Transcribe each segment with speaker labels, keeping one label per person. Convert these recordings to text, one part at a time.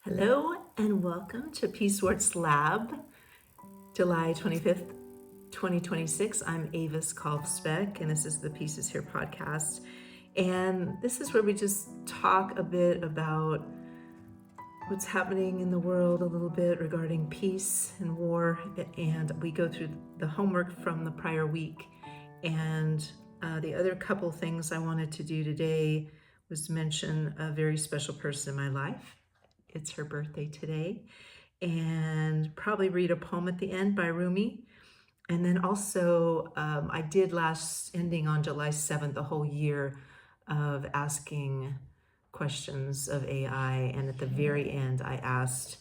Speaker 1: Hello and welcome to Peacewarts Lab, July 25th, 2026. I'm Avis Kalfsbeek and this is the Pieces Here podcast. And this is where we just talk a bit about what's happening in the world a little bit regarding peace and war. And we go through the homework from the prior week. And the other couple things I wanted to do today was to mention a very special person in my life. It's her birthday today, and probably read a poem at the end by Rumi. And then also, I did ending on July 7th, the whole year of asking questions of AI. And at the very end, I asked,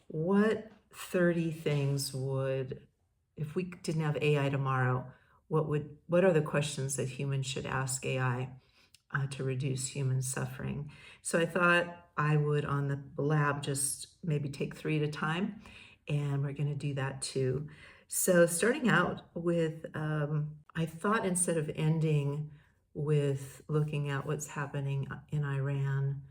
Speaker 1: what 30 things if we didn't have AI tomorrow, what are the questions that humans should ask AI? To reduce human suffering. So I thought I would, on the lab, just maybe take 3 at a time, and we're going to do that too. So starting out with, I thought instead of ending with looking at what's happening in Iran,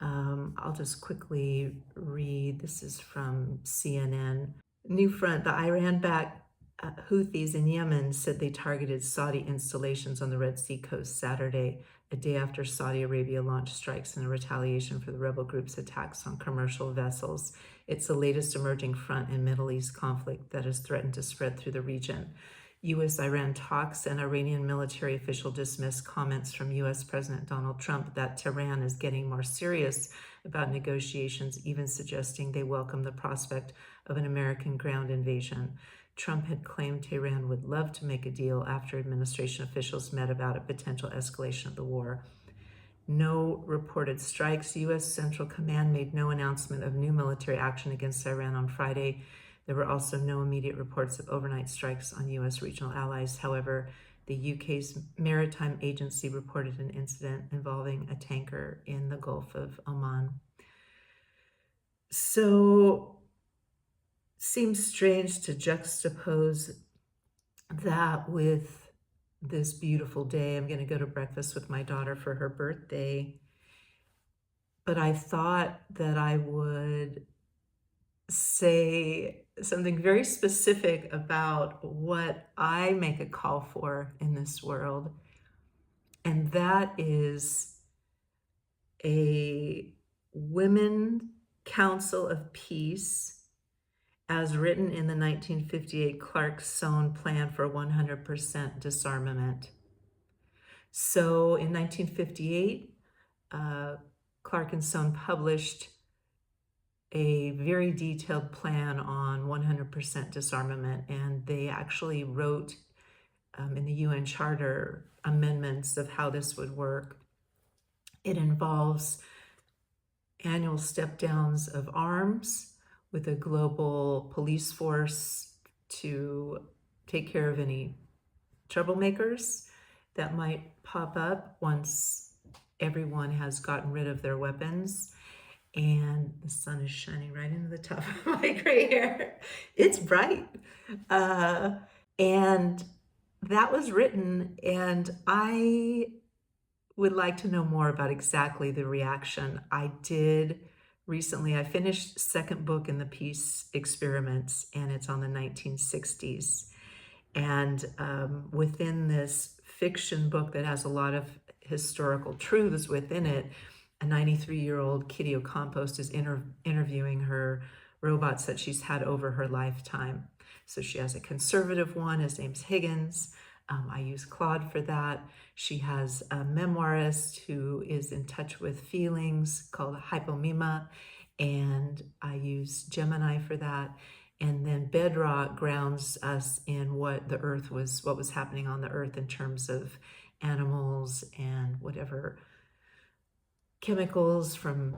Speaker 1: I'll just quickly read. This is from CNN. New front, the Iran-backed Houthis in Yemen said they targeted Saudi installations on the Red Sea coast Saturday, a day after Saudi Arabia launched strikes in retaliation for the rebel group's attacks on commercial vessels. It's the latest emerging front in Middle East conflict that has threatened to spread through the region. U.S.-Iran talks and Iranian military official dismissed comments from U.S. President Donald Trump that Tehran is getting more serious about negotiations, even suggesting they welcome the prospect of an American ground invasion. Trump had claimed Tehran would love to make a deal after administration officials met about a potential escalation of the war. No reported strikes. U.S. Central Command made no announcement of new military action against Iran on Friday. There were also no immediate reports of overnight strikes on U.S. regional allies. However, the UK's maritime agency reported an incident involving a tanker in the Gulf of Oman. So, seems strange to juxtapose that with this beautiful day. I'm going to go to breakfast with my daughter for her birthday. But I thought that I would say something very specific about what I make a call for in this world. And that is a Women Council of Peace, as written in the 1958 Clark-Sohn Plan for 100% Disarmament. So in 1958, Clark and Sohn published a very detailed plan on 100% disarmament, and they actually wrote in the UN Charter amendments of how this would work. It involves annual step-downs of arms, with a global police force to take care of any troublemakers that might pop up once everyone has gotten rid of their weapons. And the sun is shining right into the top of my gray hair. It's bright. And that was written, and I would like to know more about exactly the reaction. I finished second book in the peace experiments, and it's on the 1960s. And within this fiction book that has a lot of historical truths within it, a 93-year-old Kitty Ocampost is interviewing her robots that she's had over her lifetime. So she has a conservative one, his name's Higgins. I use Claude for that. She has a memoirist who is in touch with feelings called Hypomima, and I use Gemini for that. And then Bedrock grounds us in what was happening on the earth in terms of animals and whatever chemicals from,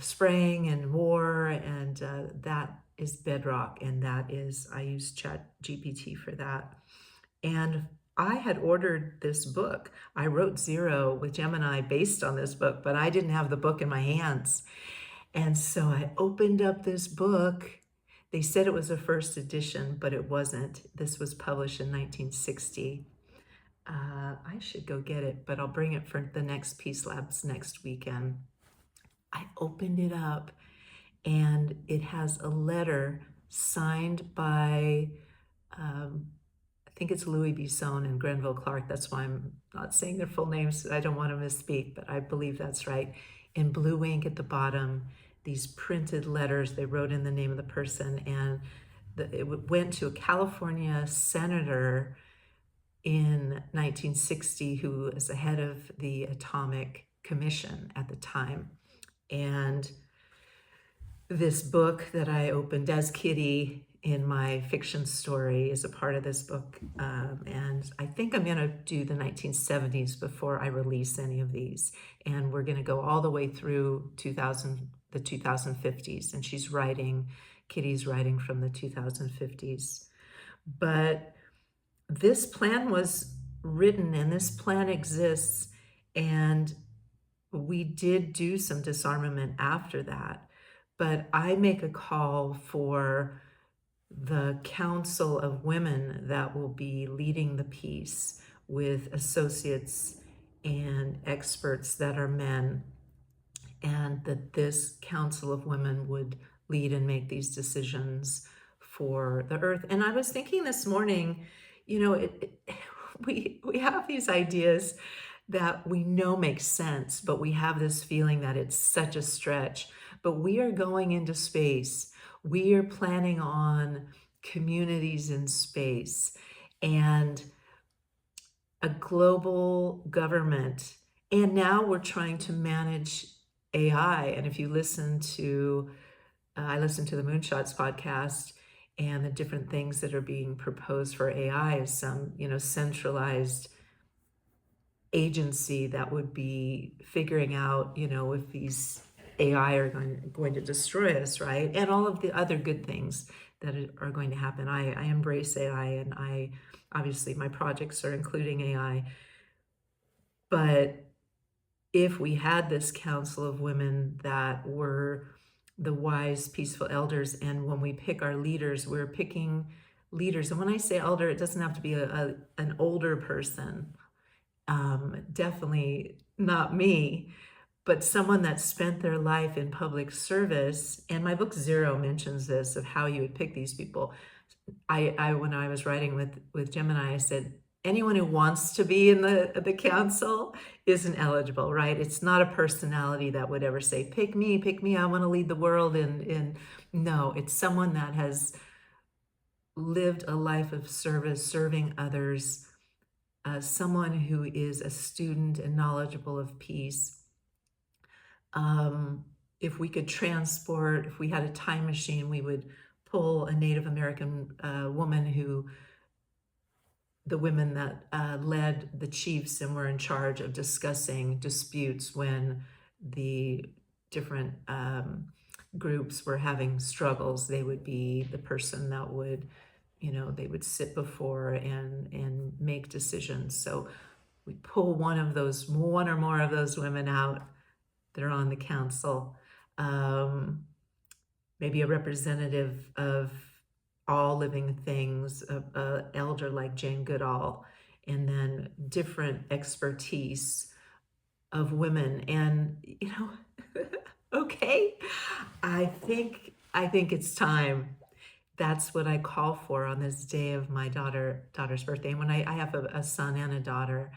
Speaker 1: spraying and war, and that is Bedrock, and I use ChatGPT for that. And I had ordered this book. I wrote Zero with Gemini based on this book, but I didn't have the book in my hands. And so I opened up this book. They said it was a first edition, but it wasn't. This was published in 1960. I should go get it, but I'll bring it for the next Peace Labs next weekend. I opened it up, and it has a letter signed by, um, I think it's Louis B. Sohn and Grenville Clark. That's why I'm not saying their full names. I don't want to misspeak, but I believe that's right. In blue ink at the bottom, these printed letters, they wrote in the name of the person, and it went to a California senator in 1960 who was the head of the Atomic Commission at the time. And this book that I opened as Kitty in my fiction story is a part of this book. And I think I'm going to do the 1970s before I release any of these. And we're going to go all the way through the 2050s. And Kitty's writing from the 2050s. But this plan was written and this plan exists. And we did do some disarmament after that. But I make a call for the Council of Women that will be leading the peace with associates and experts that are men, and that this Council of Women would lead and make these decisions for the earth. And I was thinking this morning, we have these ideas that we know make sense, but we have this feeling that it's such a stretch. But we are going into space. We are planning on communities in space and a global government. And now we're trying to manage AI. And if you listen to, I listen to the Moonshots podcast, and the different things that are being proposed for AI is some, centralized agency that would be figuring out, if these AI are going to destroy us, right? And all of the other good things that are going to happen. I embrace AI, and obviously my projects are including AI. But if we had this council of women that were the wise, peaceful elders, and when we pick our leaders, we're picking leaders. And when I say elder, it doesn't have to be an older person. Definitely not me, but someone that spent their life in public service. And my book Zero mentions this, of how you would pick these people. When I was writing with Gemini, I said, anyone who wants to be in the council isn't eligible, right? It's not a personality that would ever say, pick me, I want to lead the world. And no, it's someone that has lived a life of service, serving others, someone who is a student and knowledgeable of peace. If we had a time machine, we would pull a Native American woman the women that led the chiefs and were in charge of discussing disputes when the different groups were having struggles. They would be the person that would, they would sit before and make decisions. So we pull one or more of those women out that are on the council, maybe a representative of all living things, a elder like Jane Goodall, and then different expertise of women. And okay, I think it's time. That's what I call for on this day of my daughter's birthday. And when I have a son and a daughter,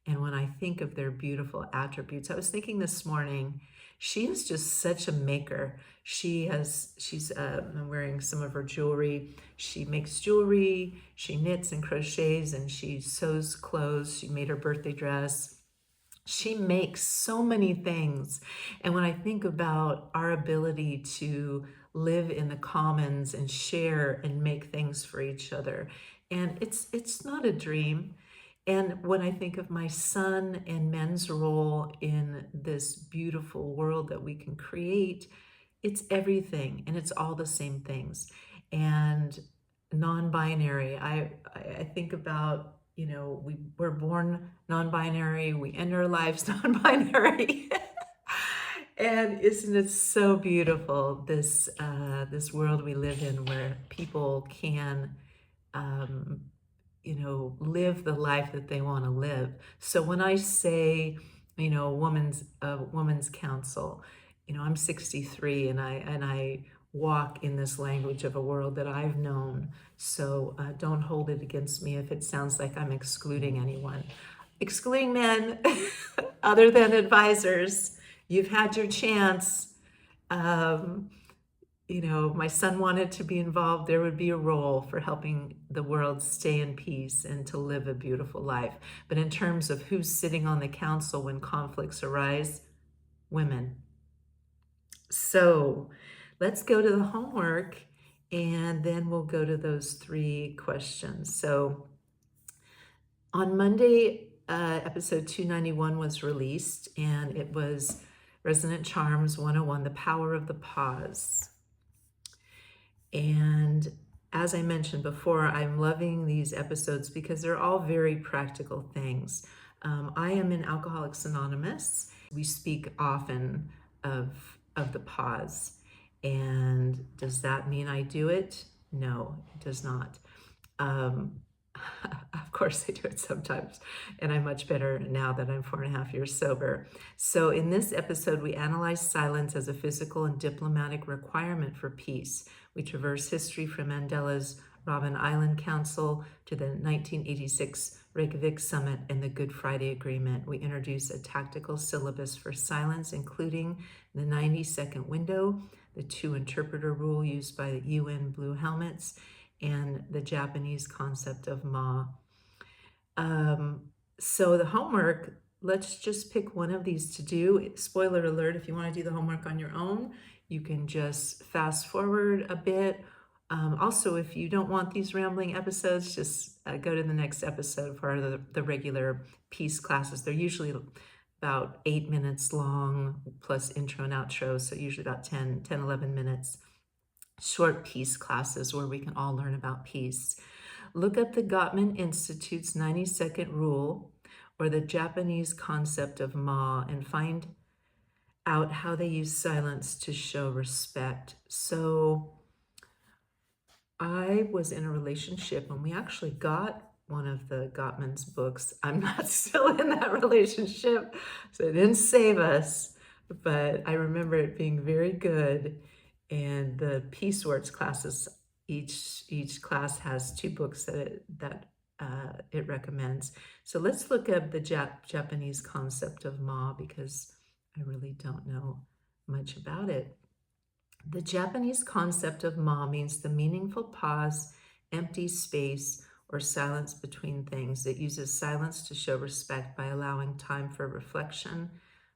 Speaker 1: and when I think of their beautiful attributes, I was thinking this morning, she is just such a maker. She's wearing some of her jewelry. She makes jewelry, she knits and crochets, and she sews clothes. She made her birthday dress. She makes so many things. And when I think about our ability to live in the commons and share and make things for each other, and it's not a dream. And when I think of my son and men's role in this beautiful world that we can create, it's everything, and it's all the same things. And non-binary, I think about, we're born non-binary, we end our lives non-binary. And isn't it so beautiful, this world we live in, where people can live the life that they want to live. So when I say, woman's council, I'm 63 and I walk in this language of a world that I've known. So don't hold it against me if it sounds like I'm excluding anyone. Excluding men other than advisors. You've had your chance. Um, my son wanted to be involved. There would be a role for helping the world stay in peace and to live a beautiful life. But in terms of who's sitting on the council when conflicts arise, women. So let's go to the homework and then we'll go to those 3 questions. So on Monday, episode 291 was released, and it was Resonant Charms 101, The Power of the Pause. And as I mentioned before, I'm loving these episodes because they're all very practical things. I am in Alcoholics Anonymous. We speak often of the pause. And does that mean I do it? No, it does not. Of course I do it sometimes, and I'm much better now that I'm 4.5 years sober. So in this episode, we analyze silence as a physical and diplomatic requirement for peace. We traverse history from Mandela's Robben Island Council to the 1986 Reykjavik Summit and the Good Friday Agreement. We introduce a tactical syllabus for silence, including the 90-second window, the 2-interpreter rule used by the UN Blue Helmets, and the Japanese concept of ma. So the homework, let's just pick one of these to do. Spoiler alert, if you want to do the homework on your own, you can just fast forward a bit. Also, if you don't want these rambling episodes, just go to the next episode for the regular peace classes. They're usually about 8 minutes long, plus intro and outro, so usually about 10, 11 minutes. Short peace classes where we can all learn about peace. Look up the Gottman Institute's 90-second rule or the Japanese concept of ma and find out how they use silence to show respect. So I was in a relationship and we actually got one of the Gottman's books. I'm not still in that relationship, so it didn't save us, but I remember it being very good. And the Peacewarts classes, each class has 2 books that it recommends. So let's look up the Japanese concept of ma because I really don't know much about it. The Japanese concept of ma means the meaningful pause, empty space, or silence between things. It uses silence to show respect by allowing time for reflection,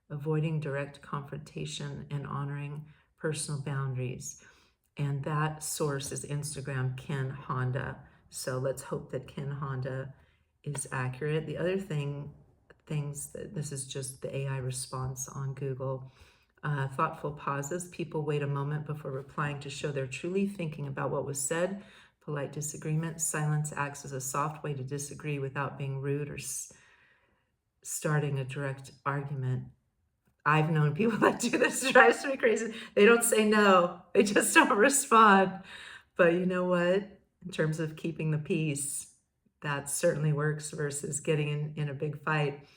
Speaker 1: avoiding direct confrontation, and honoring personal boundaries. And that source is Instagram, Ken Honda. So let's hope that Ken Honda is accurate. The other things that this is just the AI response on Google. Thoughtful pauses. People wait a moment before replying to show they're truly thinking about what was said. Polite disagreement. Silence acts as a soft way to disagree without being rude or starting a direct argument. I've known people that do this. It drives me crazy. They don't say no. They just don't respond. But you know what? In terms of keeping the peace, that certainly works versus getting in a big fight.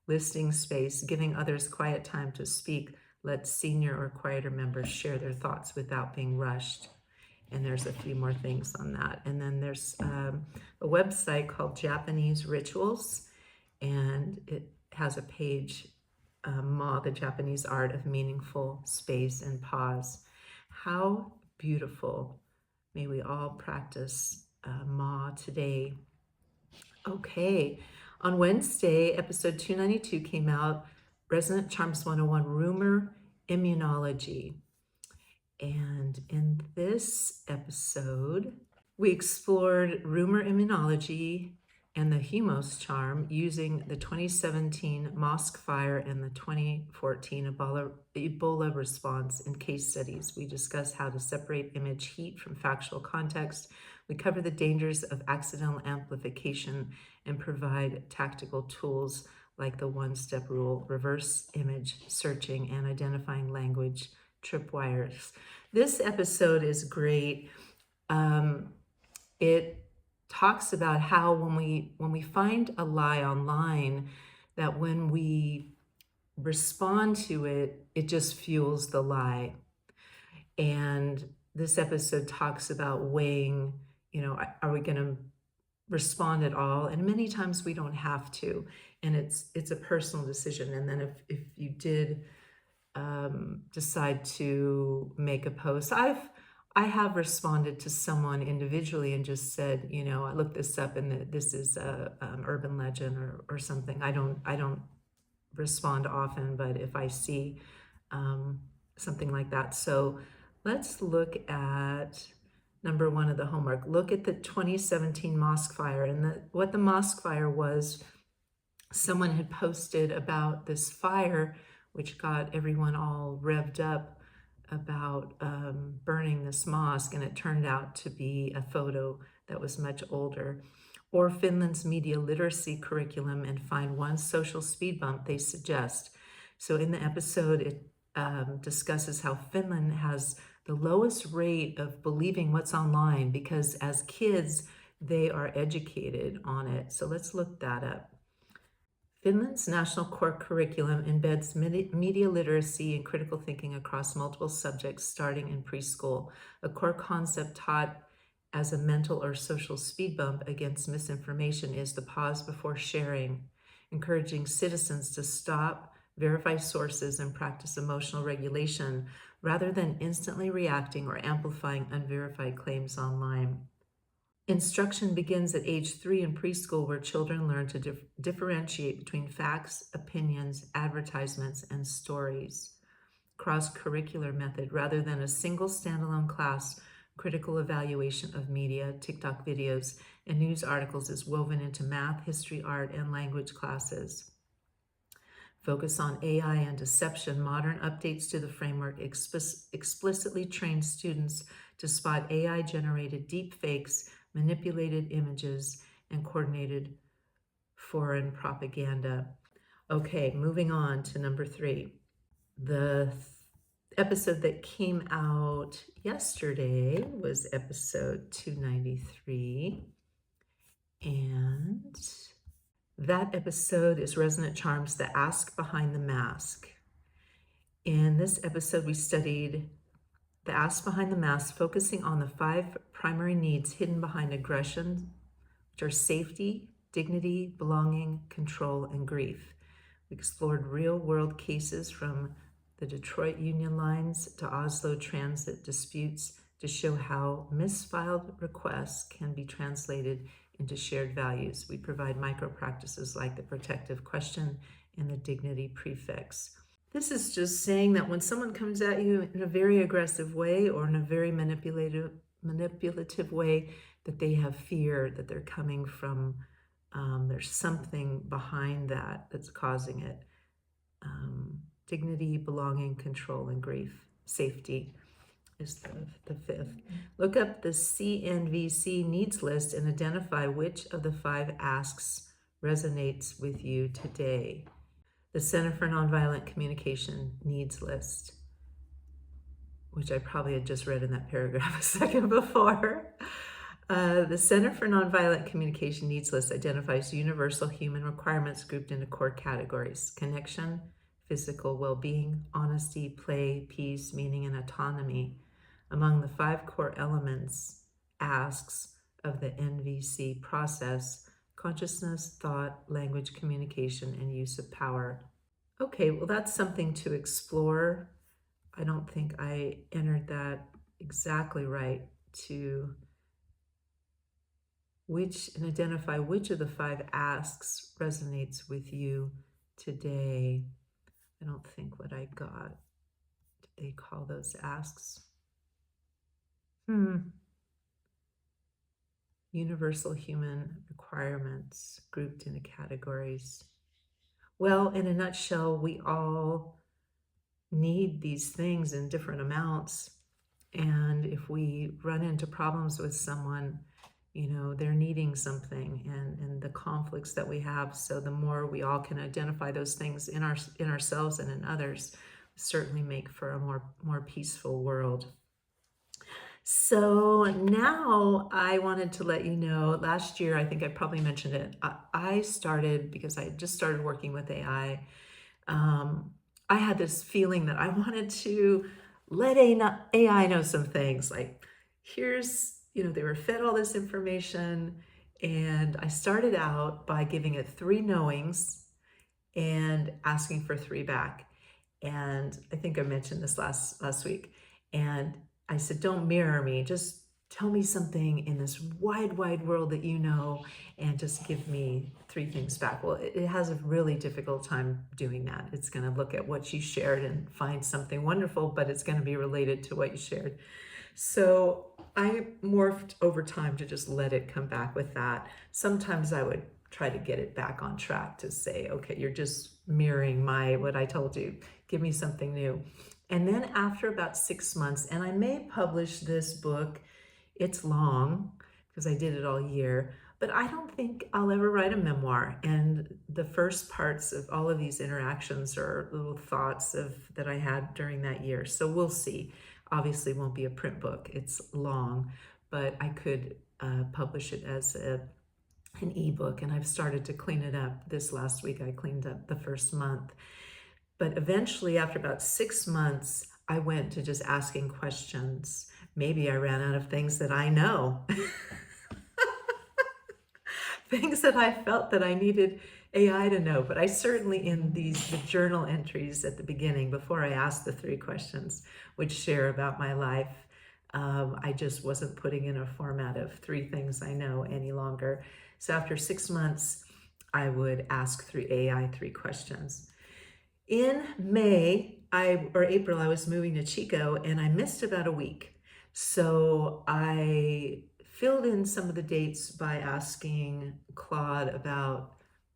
Speaker 1: Listening space, giving others quiet time to speak. Let senior or quieter members share their thoughts without being rushed. And there's a few more things on that. And then there's a website called Japanese Rituals, and it has a page, Ma, the Japanese art of meaningful space and pause. How beautiful. May we all practice Ma today. Okay, on Wednesday, episode 292 came out, Resonant Charms 101, Rumor Immunology. And in this episode, we explored rumor immunology and the Humos charm using the 2017 mosque fire and the 2014 Ebola response in case studies. We discuss how to separate image heat from factual context. We cover the dangers of accidental amplification and provide tactical tools like the one-step rule, reverse image searching, and identifying language tripwires. This episode is great. It talks about how when we find a lie online, that when we respond to it, it just fuels the lie. And this episode talks about weighing, are we going to respond at all? And many times we don't have to, and it's a personal decision. And then if you did decide to make a post, I have responded to someone individually and just said, I looked this up and this is a urban legend or something. I don't respond often, but if I see um, something like that. So let's look at number one of the homework. Look at the 2017 mosque fire. And what the mosque fire was, someone had posted about this fire, which got everyone all revved up about burning this mosque, and it turned out to be a photo that was much older. Or Finland's media literacy curriculum, and find one social speed bump they suggest. So in the episode, it discusses how Finland has the lowest rate of believing what's online because as kids, they are educated on it. So let's look that up. Finland's national core curriculum embeds media literacy and critical thinking across multiple subjects starting in preschool, a core concept taught as a mental or social speed bump against misinformation is the pause before sharing, encouraging citizens to stop, verify sources, and practice emotional regulation rather than instantly reacting or amplifying unverified claims online. Instruction begins at age 3 in preschool, where children learn to differentiate between facts, opinions, advertisements, and stories. Cross-curricular method, rather than a single standalone class, critical evaluation of media, TikTok videos, and news articles is woven into math, history, art, and language classes. Focus on AI and deception. Modern updates to the framework explicitly train students to spot AI-generated deepfakes, manipulated images, and coordinated foreign propaganda. Okay, moving on to number 3. The episode that came out yesterday was episode 293. And that episode is Resonant Charms, The Ask Behind the Mask. In this episode, we studied the Ask Behind the Mask, focusing on the 5 primary needs hidden behind aggression, which are safety, dignity, belonging, control, and grief. We explored real-world cases from the Detroit Union Lines to Oslo transit disputes to show how misfiled requests can be translated into shared values. We provide micro-practices like the protective question and the dignity prefix. This is just saying that when someone comes at you in a very aggressive way or in a very manipulative way, that they have fear, that they're coming from, there's something behind that that's causing it. Dignity, belonging, control, and grief. Safety is the 5th. Look up the CNVC needs list and identify which of the 5 asks resonates with you today. The Center for Nonviolent Communication needs list, which I probably had just read in that paragraph a second before. The Center for Nonviolent Communication needs list identifies universal human requirements grouped into core categories: connection, physical well-being, honesty, play, peace, meaning, and autonomy. Among the 5 core elements, asks of the NVC process: consciousness, thought, language, communication, and use of power. Okay, well, that's something to explore. I don't think I entered that exactly right, to and identify which of the 5 asks resonates with you today. I don't think what I got. Did they call those asks? Universal human requirements grouped into categories. Well, in a nutshell, we all need these things in different amounts. And if we run into problems with someone, they're needing something, and the conflicts that we have. So the more we all can identify those things in ourselves and in others, certainly make for a more peaceful world. So now I wanted to let you know, last year, I think I probably mentioned it, I started, because I just started working with AI, I had this feeling that I wanted to let AI know some things. Like, they were fed all this information, and I started out by giving it three knowings and asking for three back. And I think I mentioned this last week. And I said, don't mirror me, just tell me something in this wide world that you know, and just give me three things back. Well, it has a really difficult time doing that. It's going to look at what you shared and find something wonderful, but it's going to be related to what you shared. So I morphed over time to just let it come back with that. Sometimes I would try to get it back on track to say, okay, you're just mirroring what I told you. Give me something new. And then after about 6 months, and I may publish this book, it's long because I did it all year, but I don't think I'll ever write a memoir. And the first parts of all of these interactions are little thoughts that I had during that year. So we'll see. Obviously, it won't be a print book. It's long, but I could publish it as an ebook, and I've started to clean it up. This last week, I cleaned up the first month. But eventually, after about 6 months, I went to just asking questions. Maybe I ran out of things that I know, things that I felt that I needed AI to know. But I certainly, in the journal entries at the beginning, before I asked the three questions, would share about my life. I just wasn't putting in a format of three things I know any longer. So after 6 months, I would ask AI three questions. In April, I was moving to Chico, and I missed about a week. So I filled in some of the dates by asking Claude about,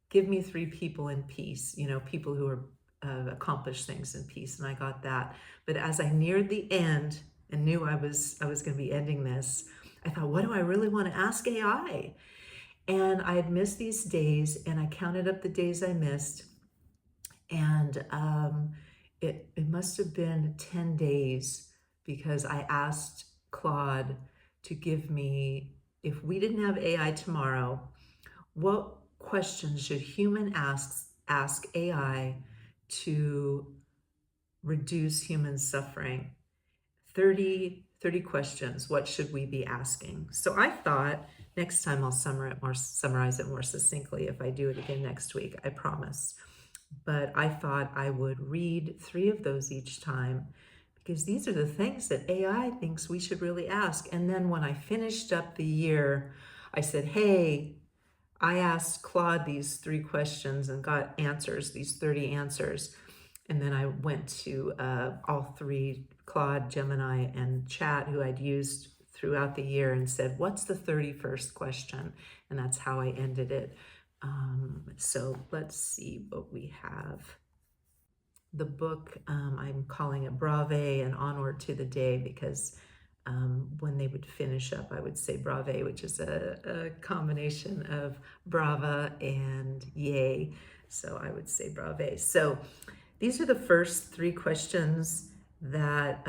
Speaker 1: give me three people in peace, people who are accomplished things in peace, and I got that. But as I neared the end and knew I was going to be ending this, I thought, what do I really want to ask AI? And I had missed these days, and I counted up the days I missed, and it must have been 10 days, because I asked Claude to give me, if we didn't have AI tomorrow, what questions should human ask AI to reduce human suffering? 30 questions. What should we be asking? So I thought next time I'll summarize it more succinctly if I do it again next week, I promise. But I thought I would read 3 of those each time, because these are the things that AI thinks we should really ask. And then when I finished up the year, I said, hey, I asked Claude these 3 questions and got answers, these 30 answers. And then I went to all 3, Claude, Gemini, and Chat, who I'd used throughout the year, and said, what's the 31st question? And that's how I ended it. So let's see what we have. The book, I'm calling it Brave and Onward to the Day, because when they would finish up, I would say Brave, which is a combination of brava and yay. So I would say Brave. So these are the first 3 questions that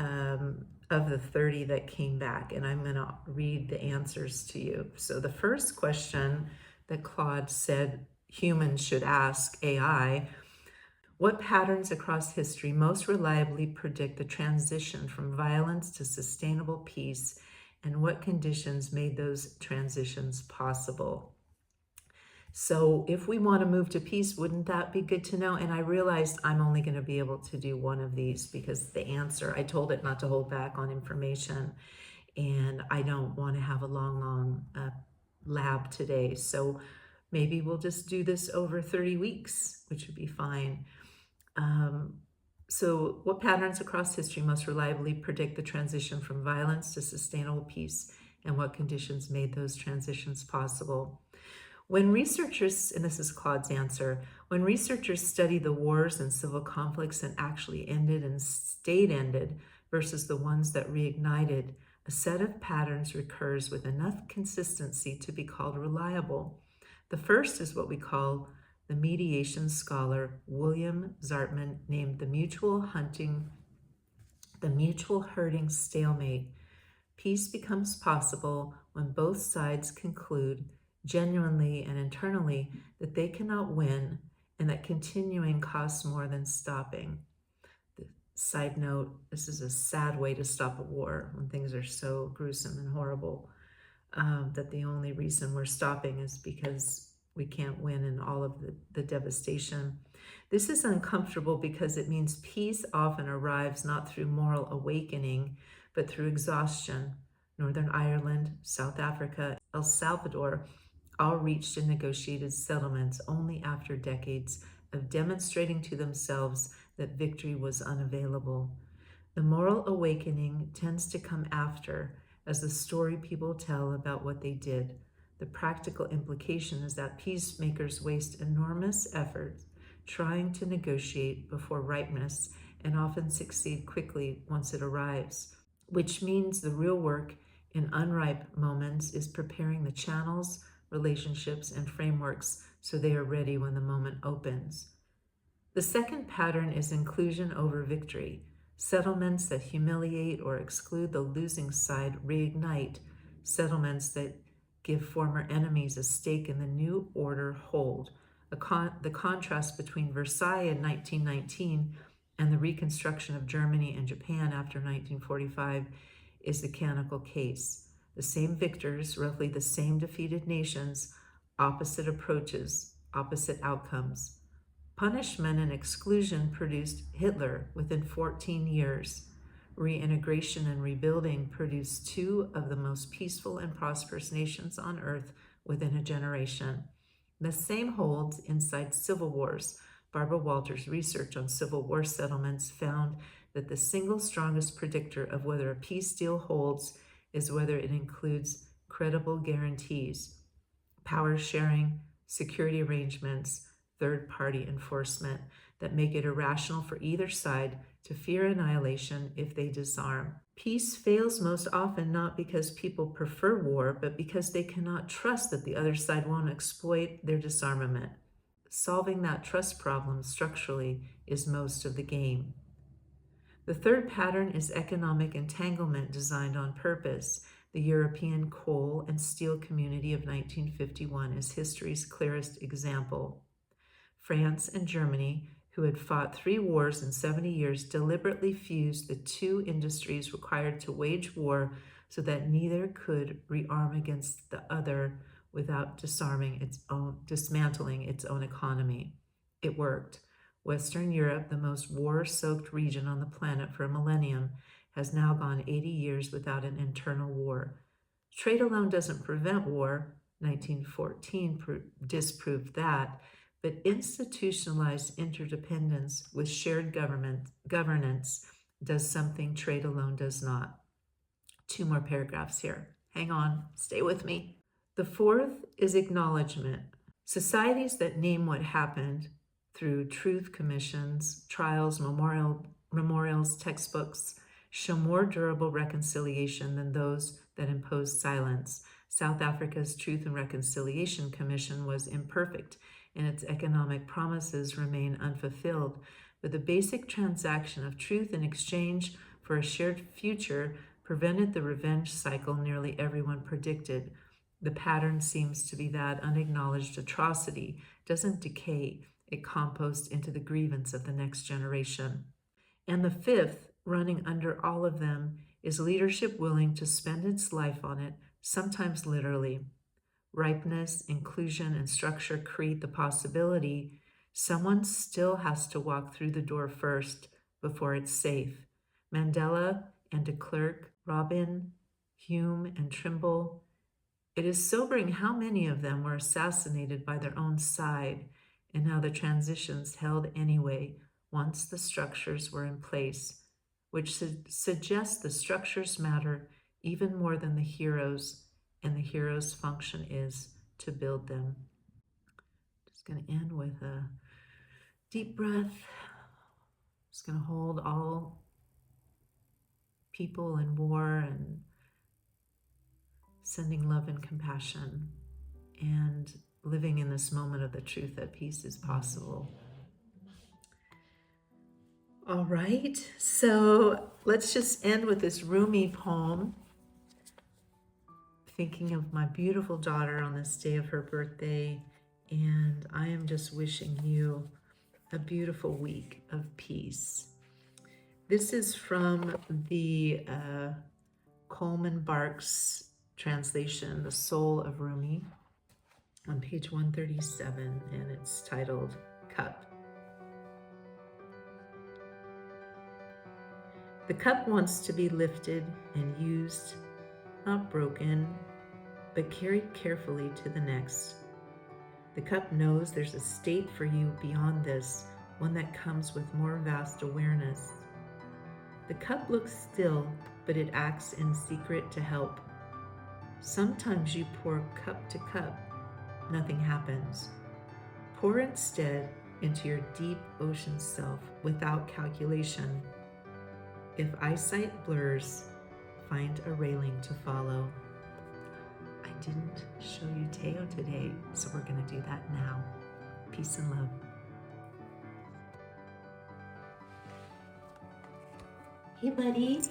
Speaker 1: of the 30 that came back, and I'm going to read the answers to you. So the first question that Claude said humans should ask AI: what patterns across history most reliably predict the transition from violence to sustainable peace, and what conditions made those transitions possible? So if we want to move to peace, wouldn't that be good to know? And I realized I'm only going to be able to do one of these, because the answer, I told it not to hold back on information, and I don't want to have a long lab today. So maybe we'll just do this over 30 weeks, which would be fine. So what patterns across history most reliably predict the transition from violence to sustainable peace, and what conditions made those transitions possible? When researchers, and this is Claude's answer, when researchers study the wars and civil conflicts that actually ended and stayed ended versus the ones that reignited, a set of patterns recurs with enough consistency to be called reliable. The first is what we call, the mediation scholar William Zartman named the mutual hurting stalemate. Peace becomes possible when both sides conclude genuinely and internally that they cannot win, and that continuing costs more than stopping. Side note, this is a sad way to stop a war when things are so gruesome and horrible, that the only reason we're stopping is because we can't win in all of the devastation. This is uncomfortable because it means peace often arrives not through moral awakening, but through exhaustion. Northern Ireland, South Africa, El Salvador all reached and negotiated settlements only after decades of demonstrating to themselves that victory was unavailable. The moral awakening tends to come after, as the story people tell about what they did. The practical implication is that peacemakers waste enormous effort trying to negotiate before ripeness and often succeed quickly once it arrives, which means the real work in unripe moments is preparing the channels, relationships, and frameworks so they are ready when the moment opens. The second pattern is inclusion over victory. Settlements that humiliate or exclude the losing side reignite. Settlements that give former enemies a stake in the new order hold. The contrast between Versailles in 1919 and the reconstruction of Germany and Japan after 1945 is the canonical case. The same victors, roughly the same defeated nations, opposite approaches, opposite outcomes. Punishment and exclusion produced Hitler within 14 years. Reintegration and rebuilding produced two of the most peaceful and prosperous nations on earth within a generation. The same holds inside civil wars. Barbara Walters' research on Civil War settlements found that the single strongest predictor of whether a peace deal holds is whether it includes credible guarantees, power sharing, security arrangements, third-party enforcement that make it irrational for either side to fear annihilation if they disarm. Peace fails most often not because people prefer war, but because they cannot trust that the other side won't exploit their disarmament. Solving that trust problem structurally is most of the game. The third pattern is economic entanglement designed on purpose. The European coal and steel community of 1951 is history's clearest example. France and Germany, who had fought 3 wars in 70 years, deliberately fused the two industries required to wage war so that neither could rearm against the other without dismantling its own economy. It worked. Western Europe, the most war-soaked region on the planet for a millennium, has now gone 80 years without an internal war. Trade alone doesn't prevent war. 1914 disproved that. But institutionalized interdependence with shared governance does something trade alone does not. 2 more paragraphs here. Hang on, stay with me. The fourth is acknowledgement. Societies that name what happened through truth commissions, trials, memorials, textbooks show more durable reconciliation than those that impose silence. South Africa's Truth and Reconciliation Commission was imperfect, and its economic promises remain unfulfilled, but the basic transaction of truth in exchange for a shared future prevented the revenge cycle nearly everyone predicted. The pattern seems to be that unacknowledged atrocity doesn't decay, it composts into the grievance of the next generation. And the fifth, running under all of them, is leadership willing to spend its life on it, sometimes literally. Ripeness, inclusion, and structure create the possibility someone still has to walk through the door first before it's safe. Mandela and de Klerk, Robin, Hume, and Trimble. It is sobering how many of them were assassinated by their own side and how the transitions held anyway once the structures were in place, which suggests the structures matter even more than the heroes, and the hero's function is to build them. Just going to end with a deep breath. Just going to hold all people in war and sending love and compassion and living in this moment of the truth that peace is possible. All right, so let's just end with this Rumi poem. Thinking of my beautiful daughter on this day of her birthday And I am just wishing you a beautiful week of peace. This is from the Coleman Barks translation, The Soul of Rumi, on page 137, and it's titled Cup. The cup wants to be lifted and used, not broken, but carried carefully to the next. The cup knows there's a state for you beyond this, one that comes with more vast awareness. The cup looks still, but it acts in secret to help. Sometimes you pour cup to cup, nothing happens. Pour instead into your deep ocean self without calculation. If eyesight blurs, find a railing to follow. I didn't show you Teo today, so we're going to do that now. Peace and love. Hey, buddy.